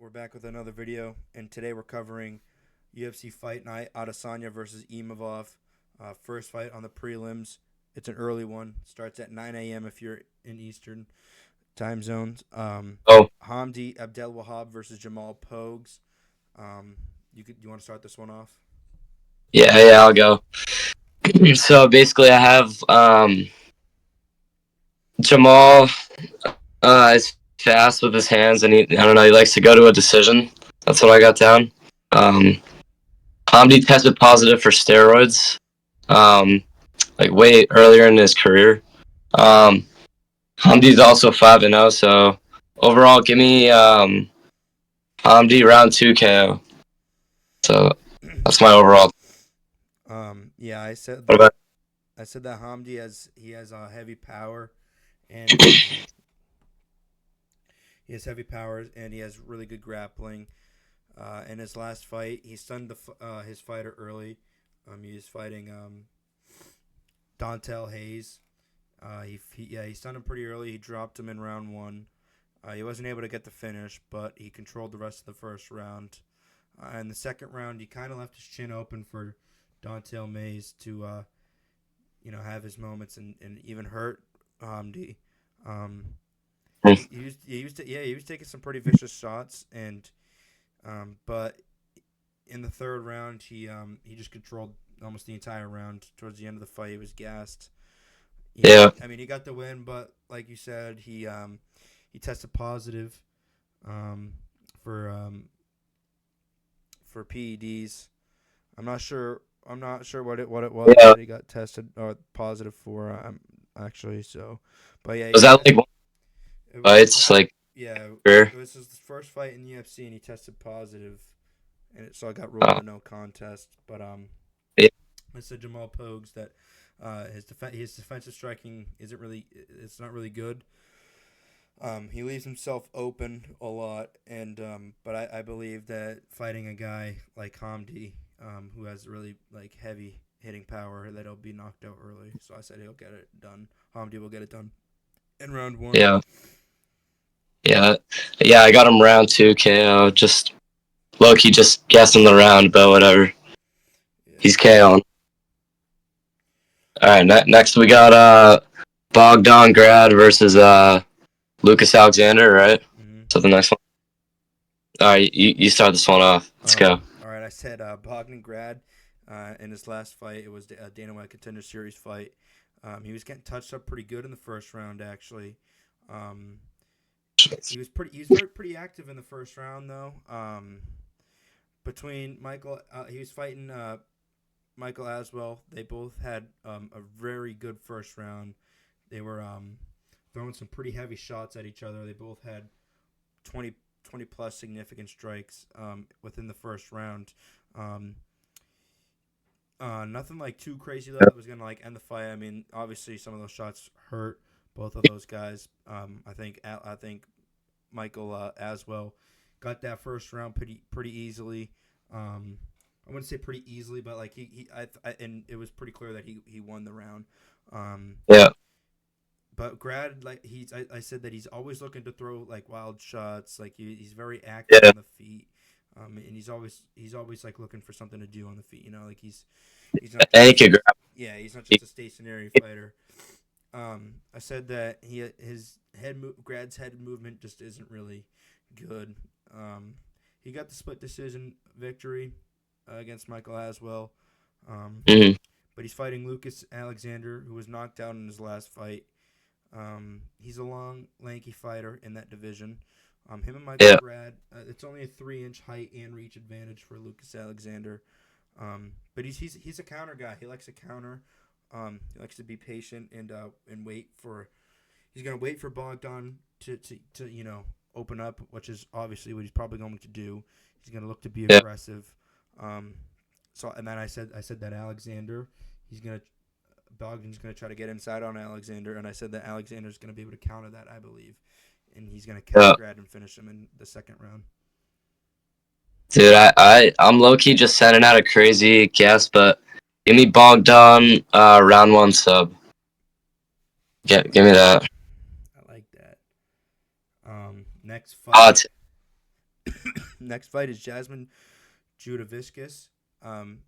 We're back with another video, and today we're covering UFC Fight Night, Adesanya versus Imavov. First fight on the prelims. It's an early one. Starts at 9 a.m. if you're in Eastern time zones. Oh, Hamdi Abdelwahab versus Jamal Pogues. You want to start this one off? yeah, I'll go. So basically, I have Jamal is fast with his hands, and I don't know, he likes to go to a decision. That's what I got down. Um, Hamdi tested positive for steroids, like way earlier in his career. Um, Hamdi's also 5-0, so overall, give me Hamdi round 2 KO. So that's my overall. Yeah, I said What that. about? I said that Hamdi has heavy power, and he has heavy powers, and he has really good grappling. In his last fight, he stunned his fighter early. He was fighting Dontel Hayes. He stunned him pretty early. He dropped him in round one. He wasn't able to get the finish, but he controlled the rest of the first round. In the second round, he kind of left his chin open for Dontel Mays to have his moments and even hurt Hamdi. Um, he was taking some pretty vicious shots, and but in the third round, he just controlled almost the entire round. Towards the end of the fight, he was gassed. Yeah, He got the win, but like you said, he tested positive um, for for PEDs. I'm not sure. I'm not sure what it was yeah. that he got tested positive for. Actually, so, but yeah, Was that like one it was his fights like yeah, career? it was his first fight in the UFC, and he tested positive, and so I got ruled Uh, a no contest. But yeah, I said Jamal Pogues that his defensive striking isn't really it's not really good. He leaves himself open a lot, and but I believe that fighting a guy like Hamdi, who has really like heavy hitting power, that he'll be knocked out early. So I said he'll get it done. Hamdi will get it done in round one. yeah, yeah, yeah. I got him round 2 KO. Just look, he just guessing the round, but whatever. Yeah. He's KO. All right, next we got Bogdan Grad versus Lucas Alexander. Right. Mm-hmm. So the next one. All right, you start this one off. Let's go. All right. I said Bogdan Grad. In his last fight, it was a Dana White Contender Series fight. He was getting touched up pretty good in the first round, actually. Um, he was pretty active in the first round though. Between he was fighting Michael Aswell. They both had a very good first round. They were throwing some pretty heavy shots at each other. They both had 20 plus significant strikes within the first round. Um, Nothing like too crazy though that was gonna like end the fight. I mean, obviously some of those shots hurt both of those guys. I think Michael Aswell got that first round pretty easily. I wouldn't say pretty easily, but like and it was pretty clear that he won the round. Um, Yeah, but Grad, like I said that he's always looking to throw like wild shots. Like he's very active yeah. on the feet, and he's always like looking for something to do on the feet. Like he's not And he just could grab. yeah, he's not just a stationary fighter. I said that his Grad's head movement just isn't really good. He got the split decision victory against Michael Aswell. Mm-hmm. But he's fighting Lucas Alexander, who was knocked out in his last fight. He's a long, lanky fighter in that division. Him and Michael Yeah, Grad, it's only a 3-inch height and reach advantage for Lucas Alexander. But he's a counter guy. He likes to counter. He likes to be patient and wait for. He's gonna wait for Bogdan to open up, which is obviously what he's probably going to do. He's gonna look to be yeah. aggressive. Um, and then I said that he's gonna Bogdan's gonna try to get inside on Alexander, and I said that Alexander's gonna be able to counter that, I believe, and he's gonna catch Yeah. Grad and finish him in the second round. Dude, I'm low key just sending out a crazy guess, but give me Bogdan round 1 sub. I Give like me that. that. I like that. Next fight. Odds. Next fight is Jasmine Judaviscus um,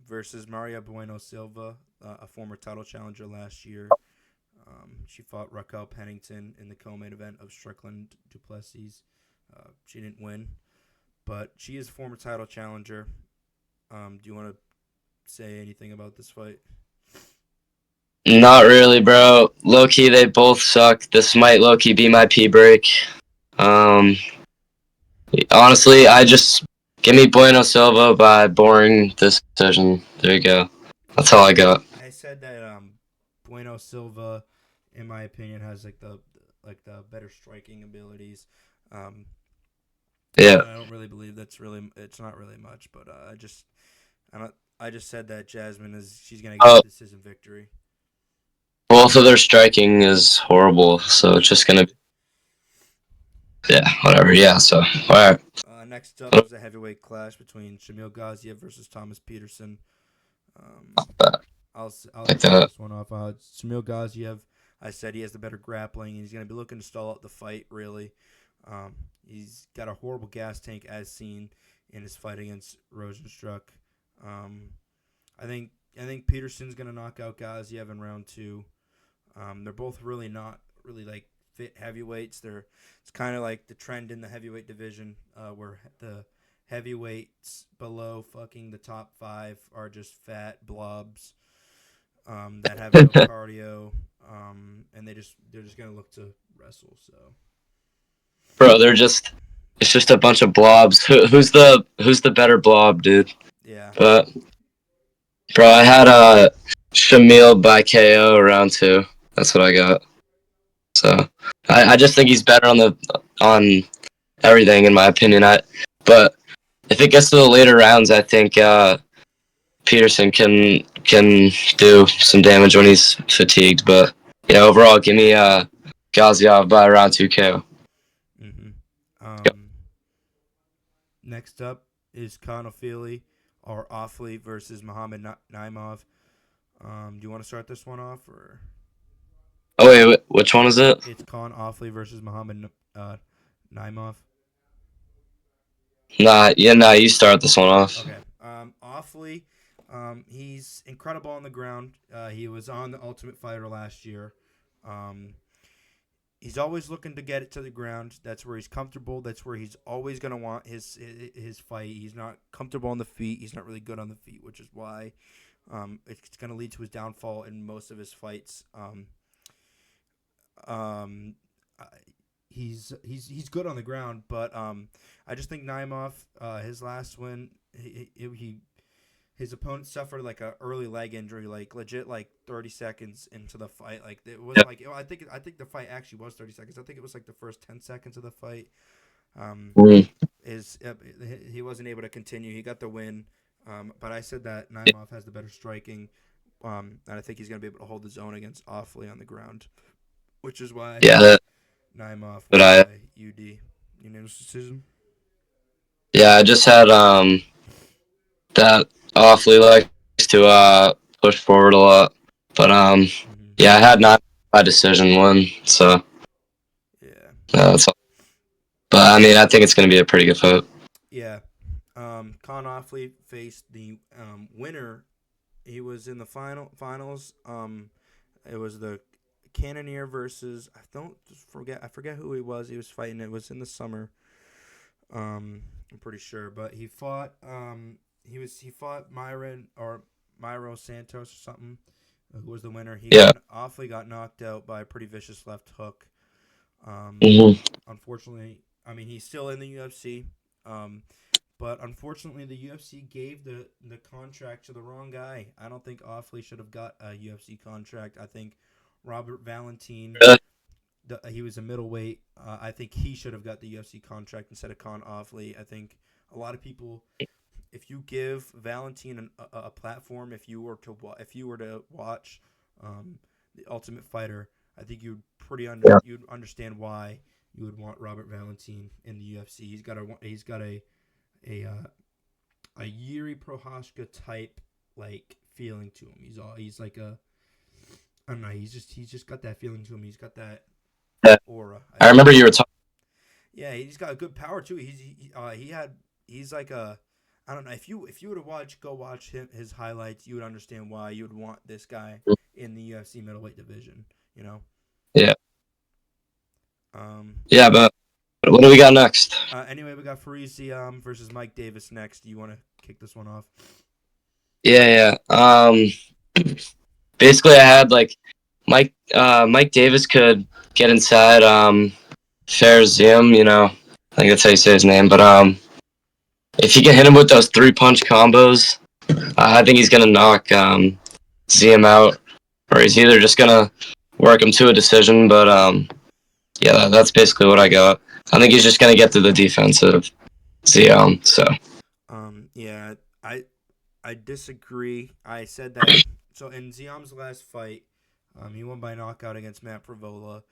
versus Maria Bueno Silva, a former title challenger last year. She fought Raquel Pennington in the co-main event of Strickland Duplessis. She didn't win, but she is a former title challenger. Do you want to say anything about this fight? Not really, bro. Low key, they both suck. This might low key be my pee break. Um, Honestly, I just give me Bueno Silva by boring decision. There you go. That's all I got. I said that Bueno Silva, in my opinion, has like the better striking abilities. Um, Yeah. I don't really believe it's not really much, but I just said that Jasmine she's gonna get Oh, the decision victory. both of their striking is horrible, so it's just gonna. Yeah, whatever. Yeah. So, all right. Next up is a heavyweight clash between Shamil Gaziev versus Thomas Peterson. Um, I'll Like just start that. this one off. Shamil Gaziev, I said he has the better grappling. He's going to be looking to stall out the fight, really. He's got a horrible gas tank, as seen in his fight against Rosenstruck. Um, I think Peterson's going to knock out Gaziev in round two. They're both really not really like fit heavyweights. It's kind of like the trend in the heavyweight division, where the heavyweights below fucking the top five are just fat blobs that have no cardio, and they're just gonna look to wrestle. So Bro, it's just a bunch of blobs. Who's the better blob, dude? yeah, But bro, I had Shamil by KO round two. That's what I got. So I just think he's better on everything in my opinion. But if it gets to the later rounds, I think Peterson can do some damage when he's fatigued. But yeah, overall, give me Gaziev by round two KO. mm-hmm. Yep. Next up is Konofili or Offley versus Muhammad Naimov. Do you want to start this one off, or Oh wait, which one is it? it's Con Offley versus Muhammad Naimov? Nah, you start this one off. Okay. Offley, he's incredible on the ground. He was on the Ultimate Fighter last year. Um, he's always looking to get it to the ground. That's where he's comfortable. That's where he's always gonna want his fight. He's not comfortable on the feet. He's not really good on the feet, which is why it's gonna lead to his downfall in most of his fights. Um, he's good on the ground, but I just think Naimov, his last win, his opponent suffered like a early leg injury, like legit, like 30 seconds into the fight. Like it was Yep. like I think the fight actually was 30 seconds. I think it was like the first 10 seconds of the fight. Mm. Is he wasn't able to continue. He got the win, but I said that Naimov has the better striking, and I think he's gonna be able to hold his own against Offley on the ground, which is why I Yeah, have Naimov but win by unanimous decision. I just had that awfully likes to push forward a lot. But Mm-hmm. yeah, I had not by decision one, so Yeah. that's all. But I mean, I think it's gonna be a pretty good fight. Yeah. Con Offley faced the winner. He was in the finals. It was the Cannoneer versus I forget who he was. He was fighting. It was in the summer. I'm pretty sure, but he fought. He fought Myro Santos or something. Who was the winner? Yeah. Offley got knocked out by a pretty vicious left hook. Hmm. Unfortunately, I mean he's still in the UFC. Um, but unfortunately, the UFC gave the contract to the wrong guy. I don't think Offley should have got a UFC contract. I think Robert Valentin, he was a middleweight. I think he should have got the UFC contract instead of Con Offley. I think a lot of people, if you give Valentin a platform, if you were to watch the Ultimate Fighter, I think you'd understand why you would want Robert Valentin in the UFC. He's got a Yuri Prohashka type like feeling to him. He's like a I don't know. He's just got that feeling to him. He's got that Yeah. aura. I I think. remember you were talking. Yeah, he's got good power too. He's like a I don't know if you were to go watch his highlights, you would understand why you would want this guy in the UFC middleweight division. You know. Yeah, Um. yeah, but what do we got next? Anyway, we got Faris versus Mike Davis next. Do you want to kick this one off? Yeah, yeah. Basically, I had like Mike Davis could get inside Fairzium, I think that's how you say his name, but if he can hit him with those 3-punch combos, I think he's gonna knock Ziem out, or he's either just gonna work him to a decision. But yeah, that's basically what I got. I think he's just gonna get to the defense of Ziem. So Yeah, I disagree. I said that. So in Ziam's last fight, he won by knockout against Matt Pravola.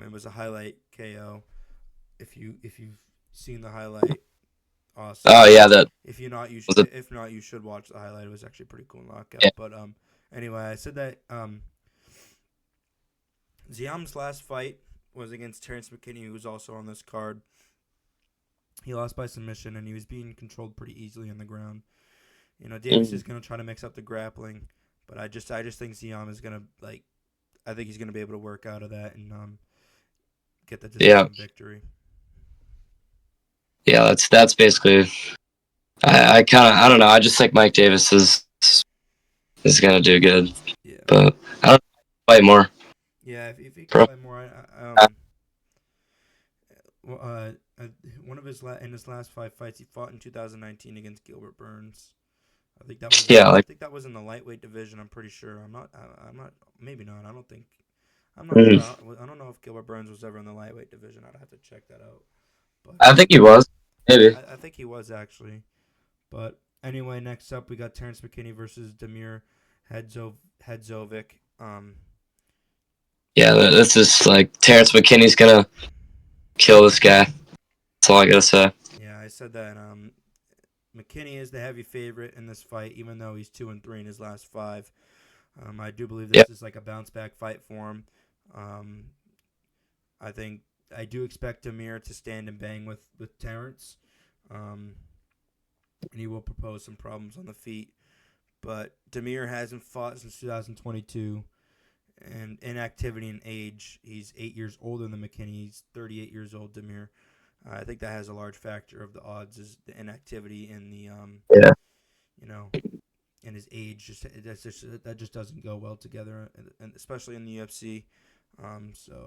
It was a highlight KO. If you've seen the highlight, awesome. oh yeah, that If you not, you was should. If not, you should watch the highlight. It was actually a pretty cool knockout. yeah, But anyway, I said that Ziam's last fight was against Terrence McKinney, who was also on this card. He lost by submission, and he was being controlled pretty easily on the ground. Davis is gonna try to mix up the grappling, but I just think Ziam is gonna I think he's gonna be able to work out of that and get the yeah, decision victory. yeah. That's basically. I kind of I don't know. I just think Mike Davis is gonna do good, Yeah, but I don't fight more. yeah. If he can Bro. fight more, well, one of in his last 5 fights, he fought in 2019 against Gilbert Burns. Yeah, I like think that was in the lightweight division. I'm pretty sure. I'm not. Maybe not. I don't think. I'm not sure. mm, I don't know if Gilbert Burns was ever in the lightweight division. I'd have to check that out. But I think he was maybe. I think he was actually. But anyway, next up we got Terrence McKinney versus Damir Hedzovic. Yeah, this is like Terrence McKinney's gonna kill this guy. That's all I gotta say. Yeah, I said that. McKinney is the heavy favorite in this fight, even though he's 2-3 in his last 5. I do believe Yeah, this is like a bounce back fight for him. Um, I think I do expect Damir to stand and bang with Terrence, and he will propose some problems on the feet. But Damir hasn't fought since 2022, and inactivity and age. He's 8 years older than McKinney. He's 38 years old. Damir. I think that has a large factor of the odds is the inactivity and the yeah, you know and his age. That just doesn't go well together, and especially in the UFC.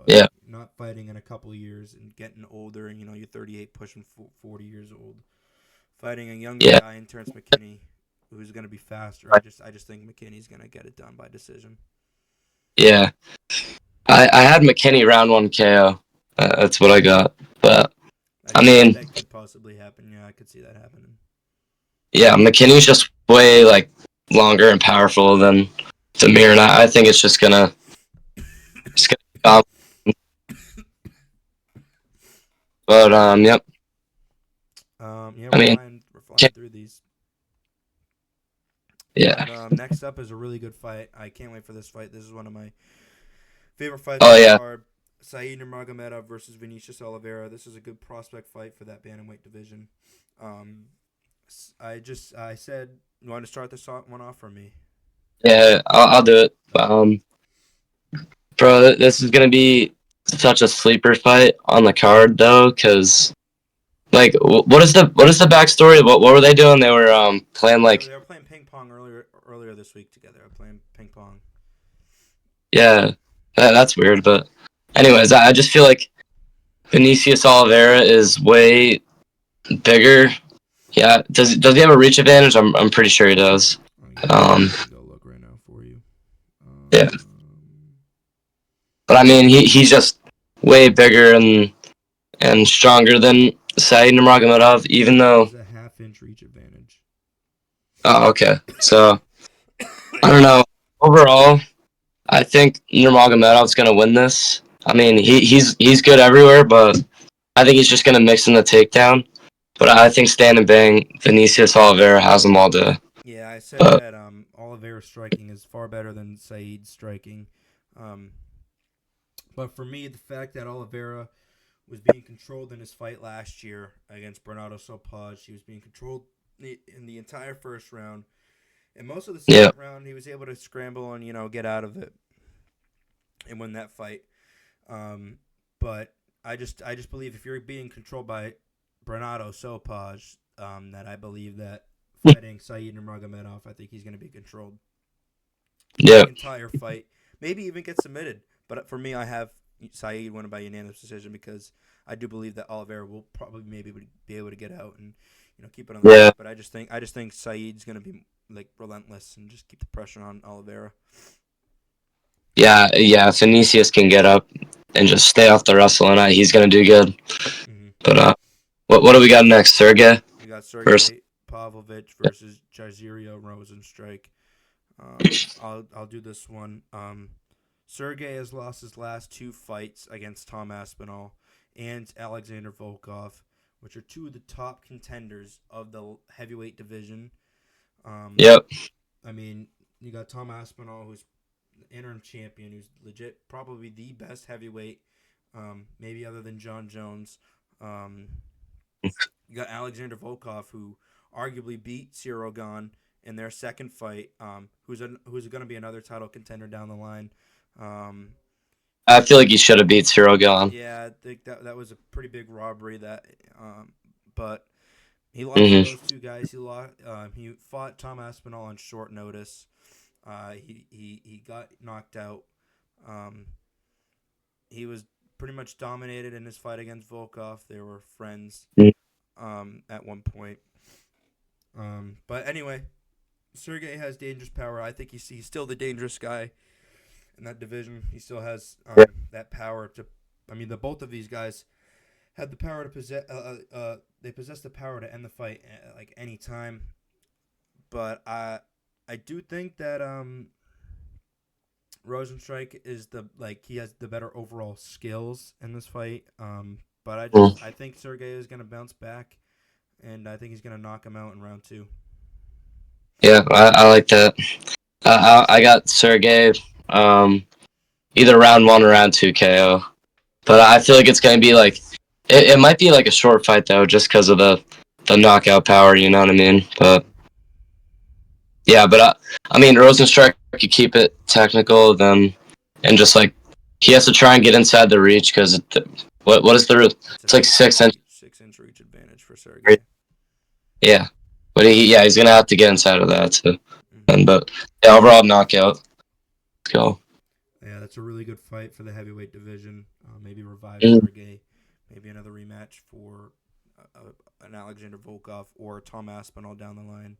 yeah, Not fighting in a couple of years and getting older, and you're 38, pushing 40 years old. Fighting a younger yeah. guy in Terrence McKinney, who's going to be faster. I just think McKinney's going to get it done by decision. Yeah. I had McKinney round 1 KO. That's what I got. But I mean, That could possibly happen. Yeah, I could see that happening. yeah, McKinney's just way like longer and powerful than Demir, and I think it's gonna be but yep. Yeah, I mean, we're flying through these. yeah. But next up is a really good fight. I can't wait for this fight. This is one of my favorite fights Oh on the yeah, card. Said Nurmagomedov versus Vinicius Oliveira. This is a good prospect fight for that bantamweight division. Um, I said you want to start this one off for me. yeah. I'll do it. Bro, this is gonna be such a sleeper fight on the card though, because like, what is the backstory? What were they doing? They were playing like They were playing ping pong earlier this week together. They were playing ping pong. yeah, that's weird. But anyways, I just feel like Vinicius Oliveira is way bigger. Yeah, does he have a reach advantage? I'm pretty sure he does. Oh, yeah, Um, I can go look right now for you. yeah, Um, but I mean he's just way bigger and stronger than Said Nurmagomedov. Even he though, has a half-inch reach advantage. oh okay, so I don't know. Overall, I think Nurmagomedov's gonna win this. I mean he's good everywhere, but I think he's just gonna mix in the takedown. But I think Stan and Bang, Vinicius Oliveira has them all day. Yeah, I said But that Oliveira's striking is far better than Said's striking. Um, but for me, the fact that Oliveira was being controlled in his fight last year against Bernardo Sopaj. He was being controlled in the entire first round. And most of the Yeah. second round, he was able to scramble and, get out of it and win that fight. But I just believe if you're being controlled by Bernardo Sopaj, that I believe that fighting Saeed Nurmagomedov, I think he's going to be controlled Yeah. the entire fight. Maybe even get submitted. But for me, I have Saeed winning by unanimous decision because I do believe that Oliveira will probably maybe be able to get out and keep it on the Yeah. feet. But I just think Saeed's going to be like relentless and just keep the pressure on Oliveira. Yeah. Yeah. If Vinicius can get up and just stay off the wrestling, he's gonna do good. Mm-hmm. But what do we got next? Sergey We got versus. Sergey Pavlovich versus Jazirio Rosenstrike. I'll do this one. Sergey has lost his last two fights against Tom Aspinall and Alexander Volkov, which are two of the top contenders of the heavyweight division. Um, Yep. I mean, you got Tom Aspinall, who's interim champion, who's legit probably the best heavyweight, maybe other than John Jones. Um, you got Alexander Volkov, who arguably beat Cyril Gane in their second fight, who's going to be another title contender down the line. Um, I feel like he should have beat Cyril Gane. yeah, I think that was a pretty big robbery. But he lost to Hmm. those two guys. He fought Tom Aspinall on short notice. He got knocked out. Um, he was pretty much dominated in his fight against Volkov. They were friends at one point. But anyway, Sergey has dangerous power. I think he's still the dangerous guy in that division. He still has that power to. I mean, the both of these guys had the power to possess. They possess the power to end the fight like any time. But I do think that Rosenstrike is he has the better overall skills in this fight. But I think Sergey is gonna bounce back, and I think he's gonna knock him out in round two. Yeah, I like that. I got Sergey, um, either round one or round two KO. But I feel like it's gonna be like it might be like a short fight though, just because of the knockout power. You know what I mean? But Mm-hmm. yeah, but I mean Rosenstruck could keep it technical, then and just like he has to try and get inside the reach because what is the It's a it's like 6 inch. 6 inch reach advantage for Sergey. Yeah, but he's gonna have to get inside of that too. Mm-hmm. And but yeah, overall knockout. Let's go. Yeah, that's a really good fight for the heavyweight division. Maybe revive Mhm. Sergey. Maybe another rematch for an Alexander Volkov or Tom Aspinall down the line.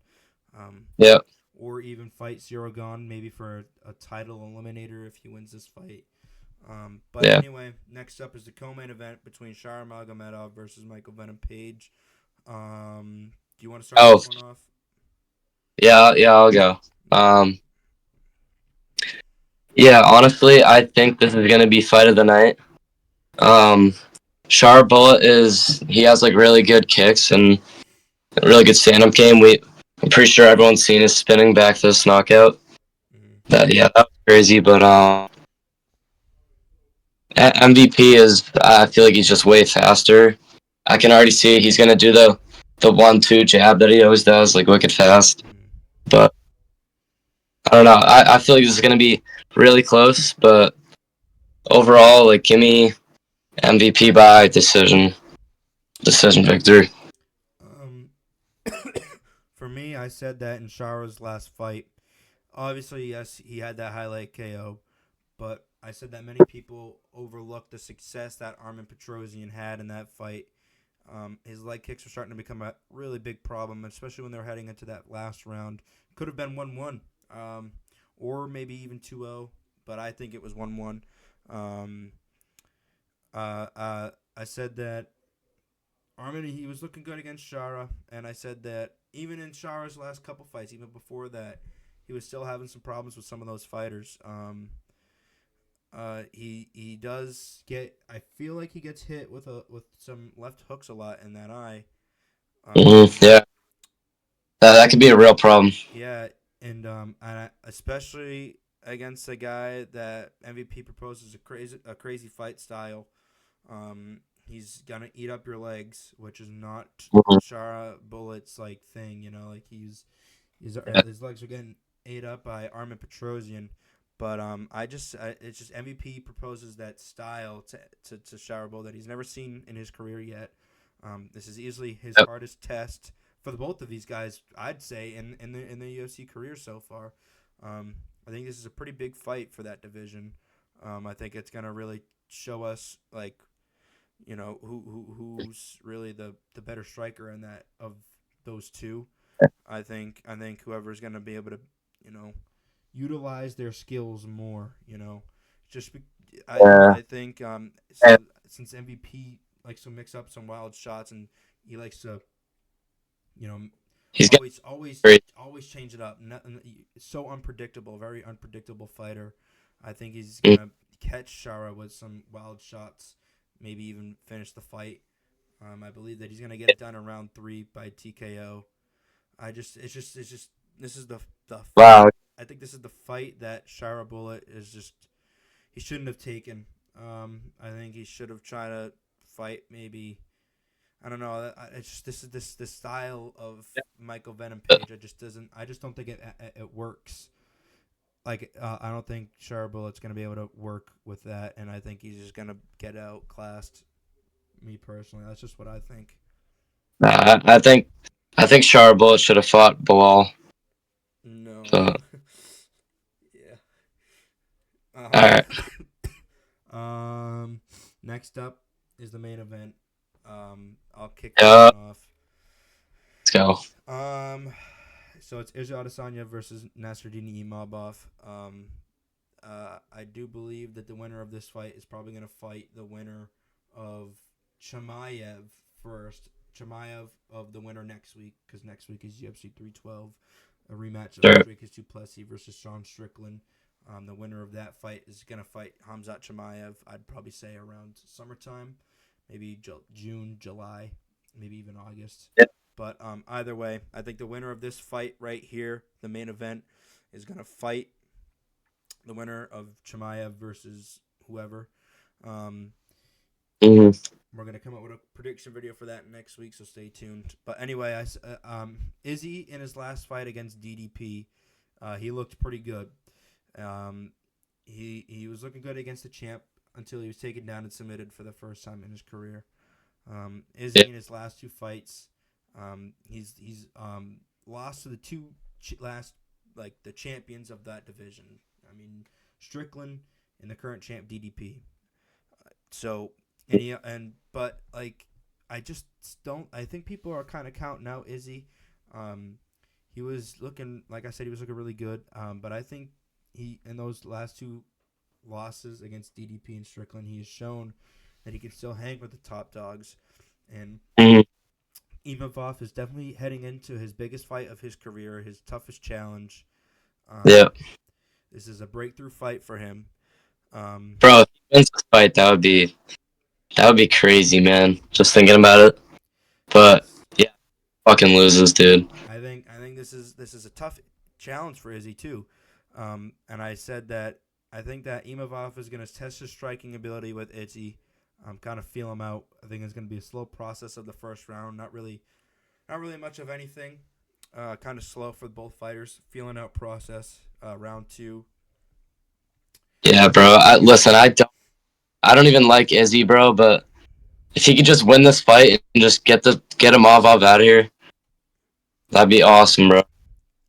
Um, Yeah. or even fight Cyril Gane, maybe for a title eliminator if he wins this fight. But Yeah. anyway, next up is the co-main event between Shara Magomedov versus Michael Venom Page. Do you want to start Oh, this one off? yeah, I'll go. Um, yeah, honestly, I think this is gonna be fight of the night. Um, Char Bullet he has like really good kicks and a really good stand-up game. I'm pretty sure everyone's seen his spinning back fist knockout. Mm-hmm. That was crazy. But MVP I feel like he's just way faster. I can already see he's gonna do the 1-2 jab that he always does, like wicked fast. Mm-hmm. But I don't know. I feel like this is gonna be really close, but overall, like give me MVP by decision victory. Um, for me, I said that in Shara's last fight. Obviously, yes, he had that highlight KO, but I said that many people overlooked the success that Armin Petrosian had in that fight. His leg kicks were starting to become a really big problem, especially when they were heading into that last round. Could have been 1-1, or maybe even 2-0, but I think it was 1-1. Um, I said that Armin, he was looking good against Shara, and I said that even in Shara's last couple fights, even before that, he was still having some problems with some of those fighters. He does get. I feel like he gets hit with some left hooks a lot in that eye. Um, Yeah, that could be a real problem. yeah, and especially against a guy that MVP proposes a crazy fight style. he's gonna eat up your legs, which is not Mhm. Shara Bullet's like thing. You know, like Yeah. his legs are getting ate up by Armin Petrosian. But it's just MVP proposes that style to Shara that he's never seen in his career yet. This is easily his Yep. hardest test for the both of these guys, I'd say, in the UFC career so far. Um, I think this is a pretty big fight for that division. I think it's gonna really show us like who's really the better striker in that of those two. I think whoever's gonna be able to you know utilize their skills more. Just be, Yeah. I think And since MVP likes to mix up some wild shots and he likes to you know he's got always great. always change it up. So unpredictable, very unpredictable fighter. I think he's Mm. gonna catch Shara with some wild shots, maybe even finish the fight. I believe that he's gonna get it done in round 3 by TKO. It's just this is the Wow. I think this is the fight that Shara Bullet is just he shouldn't have taken. I think he should have tried to fight maybe. I don't know. It's just this style of Michael Venom Page. I just don't think it works. Like I don't think Shara Bullet's gonna be able to work with that, and I think he's just gonna get outclassed. Me personally, that's just what I think. I think Charbot should have fought Bilal. No. So, Yeah. all right. Um. Next up is the main event. I'll kick this Yeah. one off. Let's go. Um. So it's Israel Adesanya versus Nasruddin Imavov. I do believe that the winner of this fight is probably going to fight the winner of Chimaev first. Chimaev of the winner next week, because next week is UFC 312. A rematch of Sure. Dricus Duplessis versus Sean Strickland. The winner of that fight is going to fight Hamzat Chimaev, I'd probably say around summertime, maybe June, July, maybe even August. Yeah. But either way, I think the winner of this fight right here, the main event, is going to fight the winner of Chimaev versus whoever. Um, Hmm. we're gonna come up with a prediction video for that next week, so stay tuned. But anyway, Izzy in his last fight against DDP, he looked pretty good. Um, he was looking good against the champ until he was taken down and submitted for the first time in his career. Yeah. Izzy in his last two fights, he's lost to the two last like the champions of that division. I mean Strickland and the current champ DDP. So but like I just don't. I think people are kind of counting out Izzy. Um, he was looking like I said he was looking really good. But I think he in those last two losses against DDP and Strickland, he has shown that he can still hang with the top dogs. And Hmm. Imavov is definitely heading into his biggest fight of his career, his toughest challenge. Yeah. Um, this is a breakthrough fight for him. Um, Bro, if he wins this fight, that would be crazy, man. Just thinking about it. But yes, yeah, fucking loses, dude. I think this is a tough challenge for Izzy too. And I said that I think that Imavov is going to test his striking ability with Izzy. Kind of feel him out. I think it's going to be a slow process of the first round. Not really much of anything. Kind of slow for both fighters. Feeling out process. Round two. Yeah, bro. Listen, I don't even like Izzy, bro. But if he could just win this fight and just get him off out of here, that'd be Yeah. awesome, bro.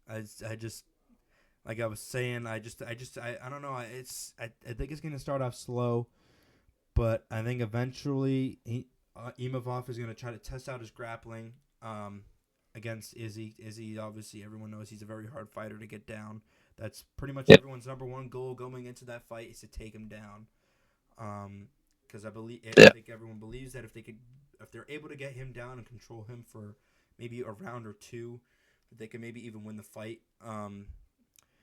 I just like I was saying. I don't know. I think it's gonna start off slow, but I think eventually Imavov is going to try to test out his grappling against Izzy. Izzy, obviously, everyone knows he's a very hard fighter to get down. That's pretty much Yeah. everyone's number one goal going into that fight is to take him down. Because I Yeah. think everyone believes that if they're able to get him down and control him for maybe a round or two, that they can maybe even win the fight.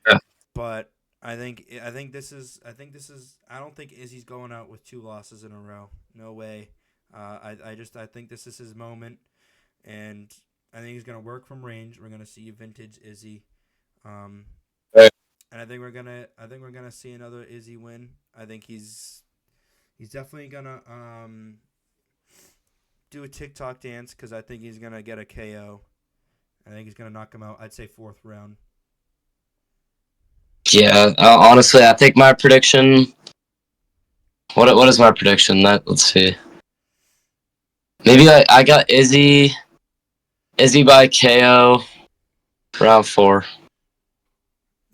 Yeah. But I don't think Izzy's going out with two losses in a row. No way. I think this is his moment, and I think he's gonna work from range. We're gonna see vintage Izzy, um, Right. and I think we're gonna see another Izzy win. I think he's definitely gonna do a TikTok dance because I think he's gonna get a KO. I think he's gonna knock him out. I'd say fourth round. Yeah, honestly, I think my prediction. What is my prediction? Let's see. Maybe I got Izzy by KO round 4.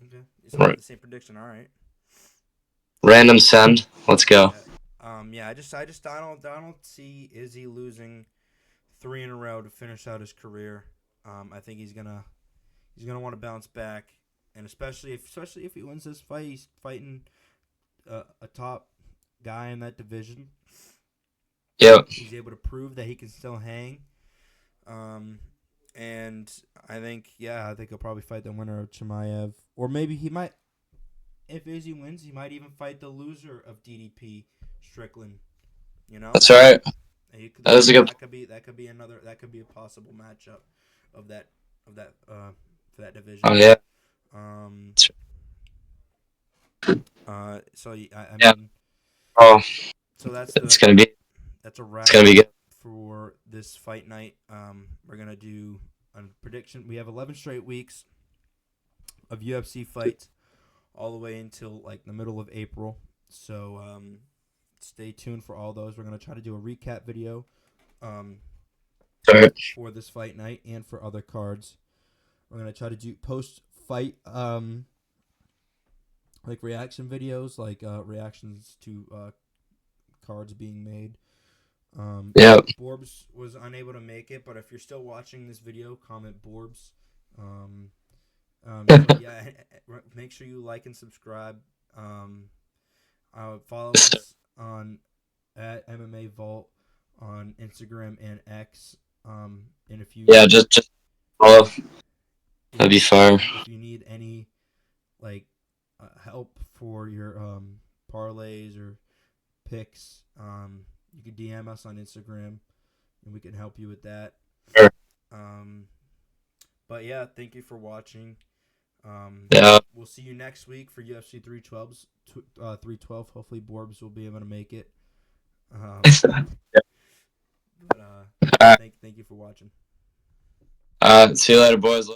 Okay, so we have the same prediction. All right. Random send. Let's go. Yeah. I don't see Izzy losing 3 in a row to finish out his career. I think he's gonna want to bounce back, and especially if he wins this fight, he's fighting a top guy in that division. Yep. He's able to prove that he can still hang. And I think he'll probably fight the winner of Chimaev, or maybe he might. If Izzy wins, he might even fight the loser of DDP Strickland. You know, That's right. That is a good. That could be a possible matchup of that for that division. Oh yeah. So I Yeah. mean, Oh, so that's a wrap. It's gonna be good. For this fight night. We're gonna do a prediction. We have 11 straight weeks of UFC fights, all the way until like the middle of April. So stay tuned for all those. We're gonna try to do a recap video for this fight night and for other cards. We're gonna try to do post fight like reaction videos, like reactions to cards being made. Yeah. Borbs was unable to make it, but if you're still watching this video, comment Borbs. Make sure you like and subscribe. Follow us on at MMA Vault on Instagram and X. And if you just follow. That'd be fire. If you need any like help for your parlays or picks, you can DM us on Instagram, and we can help you with that. Sure. But yeah, thank you for watching. We'll see you next week for UFC 312. Hopefully, Borbs will be able to make it. Thank you for watching. See you later, boys.